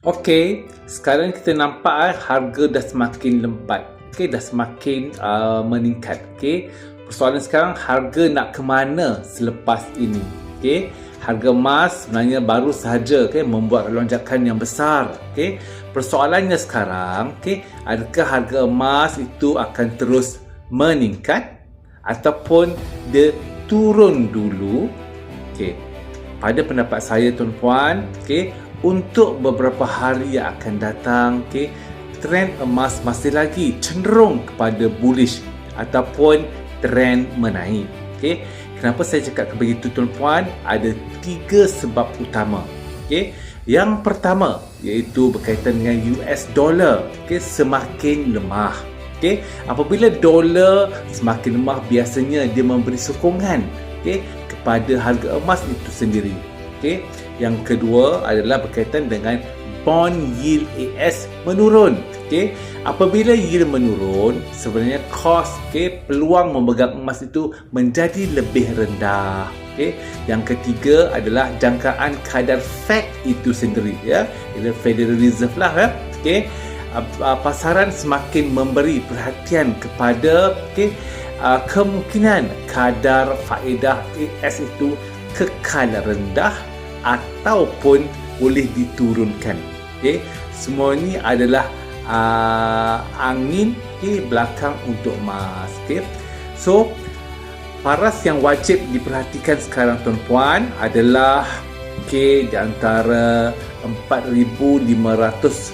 Okey, sekarang kita nampak harga dah semakin lempat. Okey, dah semakin meningkat. Okey, persoalan sekarang harga nak ke mana selepas ini. Okey, harga emas sebenarnya baru sahaja membuat lonjakan yang besar. Okey, persoalannya sekarang, adakah harga emas itu akan terus meningkat ataupun dia turun dulu? Okey, pada pendapat saya tuan-puan, untuk beberapa hari yang akan datang, trend emas masih lagi cenderung kepada bullish ataupun trend menaik. Kenapa saya cakap begitu tuan-puan? Ada 3 sebab utama. Yang pertama iaitu berkaitan dengan US dollar, semakin lemah. Apabila dolar semakin lemah, biasanya dia memberi sokongan kepada harga emas itu sendiri. Yang kedua adalah berkaitan dengan bond yield AS menurun. Apabila yield menurun, sebenarnya kos, peluang memegang emas itu menjadi lebih rendah. Yang ketiga adalah jangkaan kadar Fed itu sendiri, Federal Reserve lah. Pasaran semakin memberi perhatian kepada kemungkinan kadar faedah AS itu kekal rendah ataupun boleh diturunkan. Semua ini adalah angin belakang untuk emas. So, paras yang wajib diperhatikan sekarang tuan-puan adalah di antara 4,500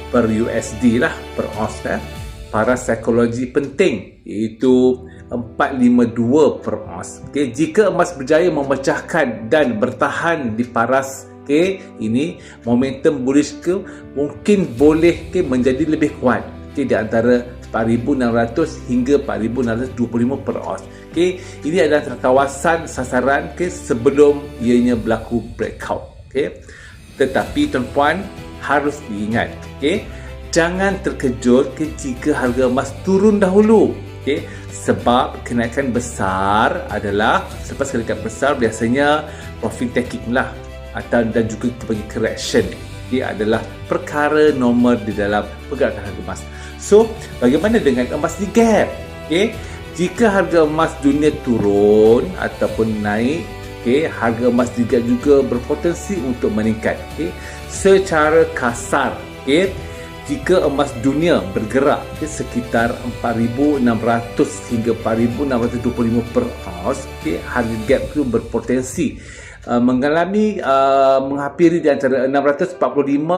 per USD lah per ounce. Paras psikologi penting iaitu 452 per ounce. Jika emas berjaya memecahkan dan bertahan di paras ini, momentum bullish mungkin boleh menjadi lebih kuat di antara 4,600 hingga 4,625 per ounce. Ini adalah kawasan sasaran sebelum ianya berlaku breakout. Tetapi tuan-puan harus diingat, jangan terkejut jika harga emas turun dahulu. Sebab kenaikan besar adalah selepas kenaikan besar biasanya profit taking lah, dan juga bagi correction. Dia adalah perkara normal di dalam pergerakan harga emas. So, bagaimana dengan emas di gap? Jika harga emas dunia turun ataupun naik, harga emas di gap juga berpotensi untuk meningkat. Secara kasar, jika emas dunia bergerak sekitar 4,600 hingga 4,625 per ounce, harga gap itu berpotensi mengalami menghampiri di antara 645